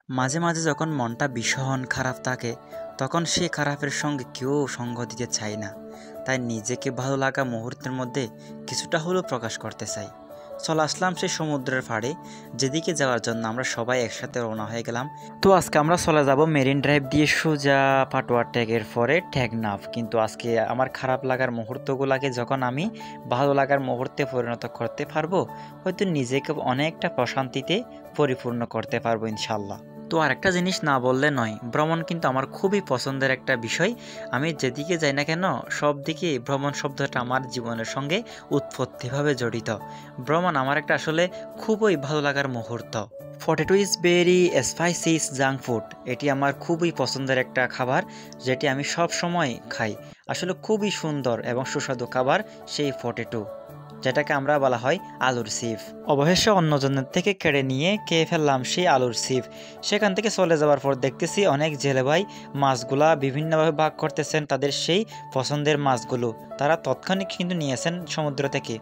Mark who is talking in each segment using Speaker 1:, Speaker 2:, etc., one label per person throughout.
Speaker 1: মাঝে মাঝে যখন মনটা ভীষণ খারাপ থাকে তখন সেই খারাপের সঙ্গে কেউ সঙ্গ দিতে চায় না। তাই নিজেকে ভালো লাগা মুহূর্তের মধ্যে কিছুটা হলেও প্রকাশ করতে চাই। চলে আসলাম সেই সমুদ্রের পাড়ে, যেদিকে যাওয়ার জন্য আমরা সবাই একসাথে রওনা হয়ে গেলাম। তো আজকে আমরা চলে যাব মেরিন ড্রাইভ দিয়ে সোজা পাটোয়ার ট্যাগের পরে টেকনাফ। কিন্তু আজকে আমার খারাপ লাগার মুহূর্তগুলোকে যখন আমি ভালো লাগার মুহূর্তে পরিণত করতে পারবো, হয়তো নিজেকে অনেকটা প্রশান্তিতে পরিপূর্ণ করতে পারবো ইনশাল্লাহ। তো আরেকটা জিনিস না বললে নয়, ভ্রমণ কিন্তু আমার খুবই পছন্দের একটা বিষয়। আমি যেদিকে যাই না কেন সব দিকে ভ্রমণ শব্দটা আমার জীবনের সঙ্গে উৎপত্তিভাবে জড়িত। ভ্রমণ আমার একটা আসলে খুবই ভালো লাগার মুহূর্ত। Potato is very spicy junk food, এটি আমার খুবই পছন্দের একটা খাবার, যেটি আমি সব সময় খাই। আসলে খুবই সুন্দর এবং সুস্বাদু খাবার সেই পটেটো, যেটাকে আমরা বলা হয় আলুর চিপ। অবশেষে অন্যজনের থেকে কেড়ে নিয়ে খেয়ে ফেললাম সেই আলুর চিপ। সেখান থেকে চলে যাওয়ার পর দেখতেছি অনেক জেলে ভাই মাছগুলা বিভিন্নভাবে ভাগ করতেছেন তাদের সেই পছন্দের মাছগুলো। তারা তৎক্ষণিক কিন্তু নিয়েছেন সমুদ্র থেকে।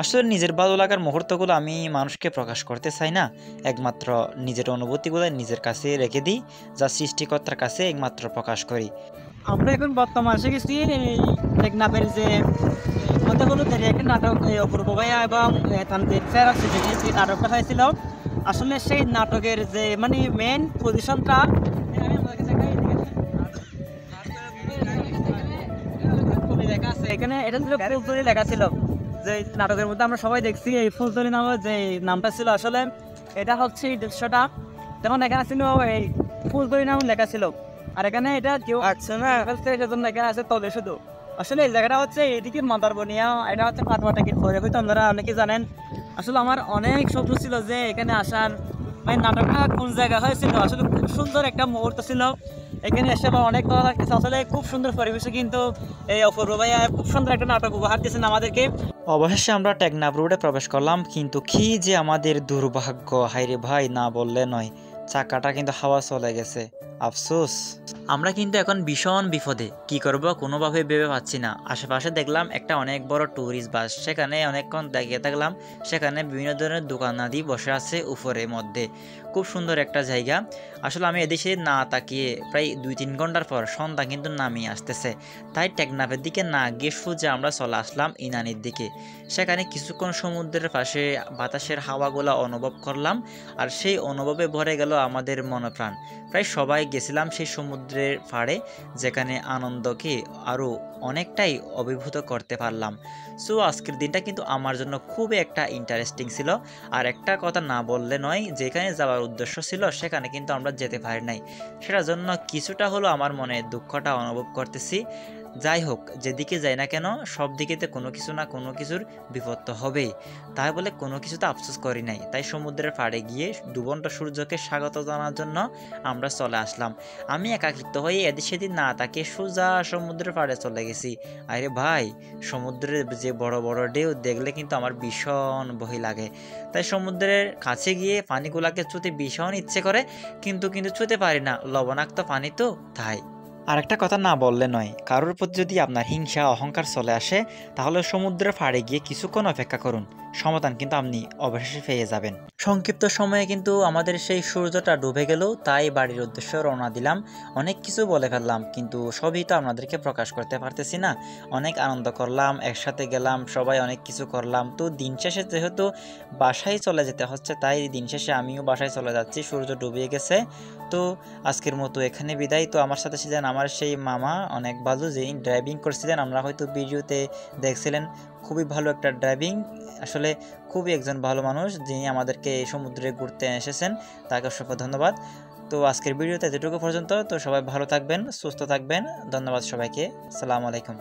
Speaker 1: আসলে নিজের ভালো লাগার মুহূর্তগুলো আমি মানুষকে প্রকাশ করতে চাই না, একমাত্র নিজের অনুভূতিগুলো নিজের কাছে রেখে দিই, যা সৃষ্টিকর্তার কাছে একমাত্র প্রকাশ করি।
Speaker 2: আমরা এখন বর্তমান এসে গেছি টেকনাফের যে কতগুলো দেরি একটা নাটক অপূর্ব ভাইয়া এবং তানভীর স্যার আছে যে নাটকটা হয়েছিল। আসলে সেই নাটকের যে মানে মেন পজিশনটা এখানে এটা ছিল ফুলতলি লেখা ছিল। যে নাটকের মধ্যে আমরা সবাই দেখছি এই ফুলতলি নামে যে নামটা ছিল, আসলে এটা হচ্ছে এই দৃশ্যটা তখন এখানে ছিল এই ফুলতলি নাম লেখা ছিল। আর এখানে এটা কেউ আসছে না, সেজন্য এখানে আছে তলে শুধু। আসলে এই জায়গাটা হচ্ছে এদিকে মাদারবনিয়া, এটা হচ্ছে পাটুয়াটাকির পরে, হয়তো আপনারা অনেকে জানেন। আসলে আমার অনেক স্বপ্ন ছিল যে এখানে আসার, মানে নাটকটা কোন জায়গা হয়েছিল, আসলে খুব সুন্দর একটা মুহূর্ত ছিল। এখানে এসে আবার অনেক ভালো লাগতেছে, আসলে খুব সুন্দর পরিবেশে কিন্তু এই অপূর্ব ভাইয়া খুব সুন্দর একটা নাটক উপহার দিয়েছেন আমাদেরকে।
Speaker 1: অবশেষে আমরা টেকনাফ রোডে প্রবেশ করলাম, কিন্তু কি যে আমাদের দুর্ভাগ্য, হাইরে ভাই না বললে নয়, চাকাটা কিন্তু হাওয়া চলে গেছে, আফসোস। আমরা কিন্তু এখন ভীষণ বিপদে, কি করব কোনোভাবে ভেবে পাচ্ছি না। আশেপাশে দেখলাম একটা অনেক বড় ট্যুরিস্ট বাস, সেখানে অনেকক্ষণ দাঁড়িয়ে থাকলাম। সেখানে বিভিন্ন ধরনের দোকানাদি বসে আছে উপরের মধ্যে, খুব সুন্দর একটা জায়গা। আসলে আমি এদেশে না তাকিয়ে প্রায় 2-3 ঘন্টার পর সন্ধ্যা কিন্তু নামিয়ে আসতেছে, তাই টেকনাফের দিকে না গিয়ে সোজা আমরা চলে আসলাম ইনানির দিকে। সেখানে কিছুক্ষণ সমুদ্রের পাশে বাতাসের হাওয়াগুলো অনুভব করলাম, আর সেই অনুভবে ভরে গেল আমাদের মনপ্রাণ। প্রায় সবাই গেছিলাম সেই সমুদ্রের পাড়ে, যেখানে আনন্দকে আরও অনেকটাই অভিভূত করতে পারলাম। সো আজকের দিনটা কিন্তু আমার জন্য খুবই একটা ইন্টারেস্টিং ছিল। আর একটা কথা না বললে নয়, যেখানে যাওয়ার উদ্দেশ্য ছিল সেখানে কিন্তু আমরা যেতে পারি নাই, সেটার জন্য কিছুটা হলো আমার মনে দুঃখটা অনুভব করতেছি। যাই হোক, যেদিকে যাই না কেন সব দিকেতে কোনো কিছু না কোনো কিছুর বিপদ তো হবেই, তাই বলে কোনো কিছুতে আফসোস করি নাই। তাই সমুদ্রের পাড়ে গিয়ে ডুবন্ত সূর্যকে স্বাগত জানার জন্য আমরা চলে আসলাম। আমি একাকিত্ব হয়ে এদিক সেদিন না তাকে সোজা সমুদ্রের পাড়ে চলে গেছি। আরে ভাই, সমুদ্রের যে বড় বড় ঢেউ দেখলে কিন্তু আমার ভীষণ ভয় লাগে। তাই সমুদ্রের কাছে গিয়ে পানিগুলাকে ছুঁতে ভীষণ ইচ্ছে করে, কিন্তু ছুঁতে পারি না, লবণাক্ত পানি তো তাই। আরেকটা কথা না বললে নয়, কারোর প্রতি যদি আপনার হিংসা অহংকার চলে আসে, তাহলে সমুদ্রের পাড়ে গিয়ে কিছুক্ষণ অপেক্ষা করুন, সমাধান কিন্তু আপনি অবশেষে পেয়ে যাবেন। সংক্ষিপ্ত সময়ে কিন্তু আমাদের সেই সূর্যটা ডুবে গেল, তাই বাড়ির উদ্দেশ্যে রওনা দিলাম। অনেক কিছু বলে ফেললাম, কিন্তু সবই তো আপনাদেরকে প্রকাশ করতে পারতেছি না। অনেক আনন্দ করলাম, একসাথে গেলাম, সবাই অনেক কিছু করলাম। তো দিন শেষে যেহেতু বাসায় চলে যেতে হচ্ছে, তাই দিন শেষে আমিও বাসায় চলে যাচ্ছি, সূর্য ডুবে গেছে। তো আজকের মতো এখানে বিদায়। তো আমার সাথে ছিলেন আমার সেই মামা, অনেক ভালো, যিনি ড্রাইভিং করছিলেন, আমরা হয়তো ভিডিওতে দেখছিলেন, খুবই ভালো একটা ড্রাইভিং। আসলে খুবই একজন ভালো মানুষ, যিনি আমাদেরকে এই সমুদ্রে ঘুরতে এসেছেন, তাকে অসংখ্য ধন্যবাদ। তো আজকের ভিডিওতে এতটুকু পর্যন্ত। তো সবাই ভালো থাকবেন, সুস্থ থাকবেন, ধন্যবাদ সবাইকে, আসসালামু আলাইকুম।